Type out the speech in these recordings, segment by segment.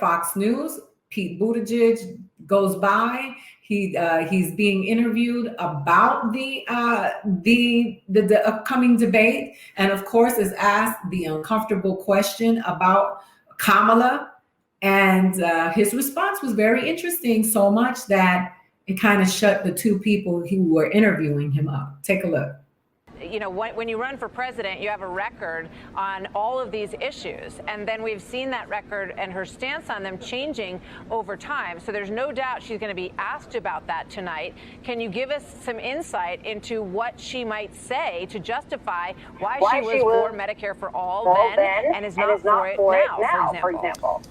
Fox News. Pete Buttigieg goes by. He's being interviewed about the upcoming debate, and of course is asked the uncomfortable question about Kamala, and his response was very interesting, so much that it kind of shut the two people who were interviewing him up. Take a look. You know, when you run for president, you have a record on all of these issues. And then we've seen that record and her stance on them changing over time. So there's no doubt she's going to be asked about that tonight. Can you give us some insight into what she might say to justify why she was for Medicare for all then and is not for it now, for example?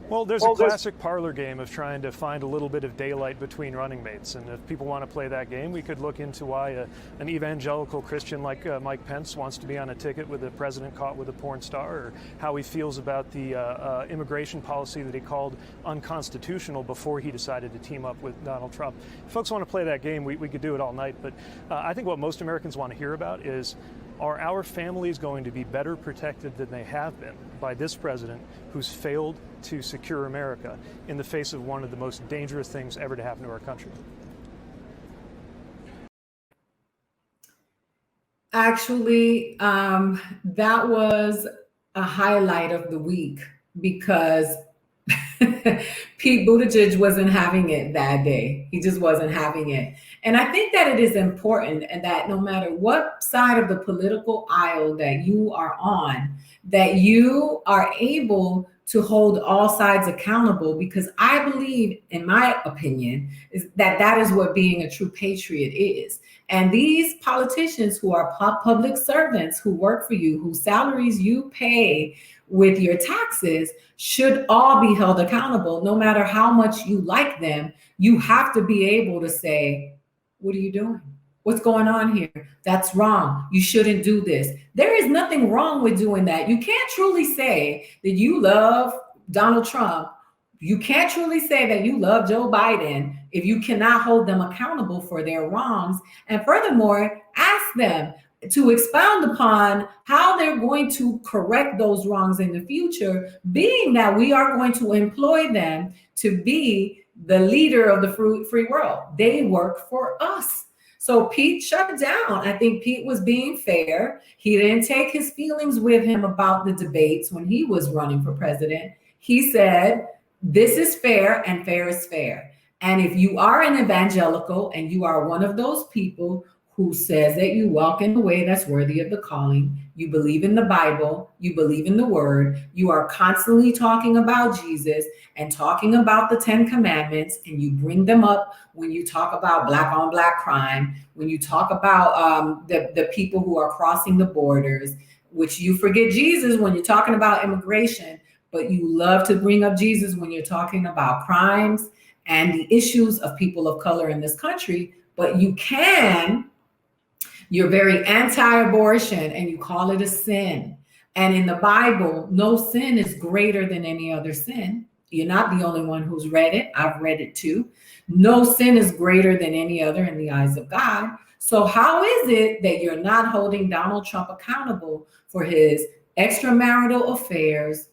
Well, there's a classic parlor game of trying to find a little bit of daylight between running mates. And if people want to play that game, we could look into why an evangelical Christian like Mike Pence wants to be on a ticket with a president caught with a porn star, or how he feels about the immigration policy that he called unconstitutional before he decided to team up with Donald Trump. If folks want to play that game, we could do it all night. But I think what most Americans want to hear about is, are our families going to be better protected than they have been by this president who's failed to secure America in the face of one of the most dangerous things ever to happen to our country? Actually, that was a highlight of the week, because Pete Buttigieg wasn't having it that day. He just wasn't having it. And I think that it is important, and that no matter what side of the political aisle that you are on, that you are able to hold all sides accountable, because I believe, in my opinion, is that is what being a true patriot is. And these politicians who are public servants, who work for you, whose salaries you pay with your taxes, should all be held accountable. No matter how much you like them, you have to be able to say, what are you doing? What's going on here? That's wrong. You shouldn't do this. There is nothing wrong with doing that. You can't truly say that you love Donald Trump. You can't truly say that you love Joe Biden if you cannot hold them accountable for their wrongs. And furthermore, ask them to expound upon how they're going to correct those wrongs in the future, being that we are going to employ them to be the leader of the free world. They work for us. So Pete shut it down. I think Pete was being fair. He didn't take his feelings with him about the debates when he was running for president. He said, this is fair and fair is fair. And if you are an evangelical and you are one of those people who says that you walk in a way that's worthy of the calling, you believe in the Bible, you believe in the word, you are constantly talking about Jesus and talking about the 10 commandments, and you bring them up when you talk about black on black crime, when you talk about the people who are crossing the borders, which you forget Jesus when you're talking about immigration, but you love to bring up Jesus when you're talking about crimes and the issues of people of color in this country. But you're very anti-abortion and you call it a sin. And in the Bible, no sin is greater than any other sin. You're not the only one who's read it. I've read it too. No sin is greater than any other in the eyes of God. So how is it that you're not holding Donald Trump accountable for his extramarital affairs?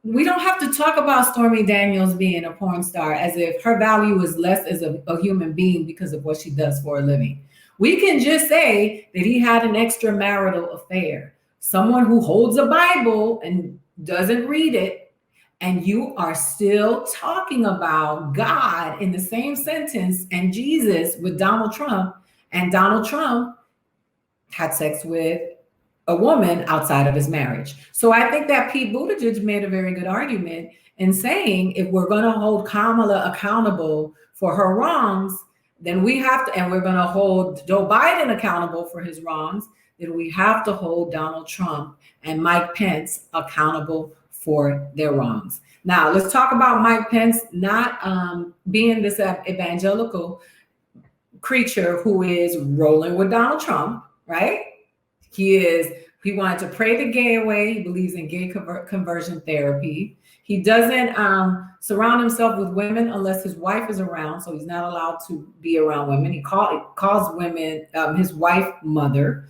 We don't have to talk about Stormy Daniels being a porn star as if her value is less as a human being because of what she does for a living. We can just say that he had an extramarital affair. Someone who holds a Bible and doesn't read it, and you are still talking about God in the same sentence and Jesus with Donald Trump, and Donald Trump had sex with a woman outside of his marriage. So I think that Pete Buttigieg made a very good argument in saying, if we're going to hold Kamala accountable for her wrongs, then we have to, and we're going to hold Joe Biden accountable for his wrongs, then we have to hold Donald Trump and Mike Pence accountable for their wrongs. Now, let's talk about Mike Pence not being this evangelical creature who is rolling with Donald Trump, right? He wanted to pray the gay away. He believes in gay conversion therapy. He doesn't surround himself with women unless his wife is around, so he's not allowed to be around women. He calls women his wife mother.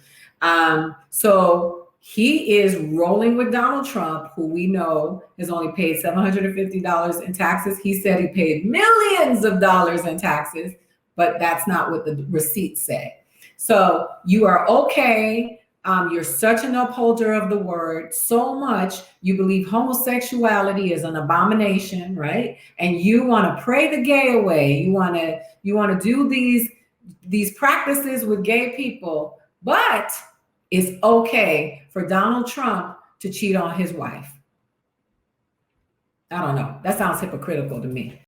So He is rolling with Donald Trump, who we know has only paid $750 in taxes. He said he paid millions of dollars in taxes, but that's not what the receipts say. So you are okay. You're such an upholder of the word, so much you believe homosexuality is an abomination, right? And you want to pray the gay away. You want to do these practices with gay people, but it's okay for Donald Trump to cheat on his wife. I don't know. That sounds hypocritical to me.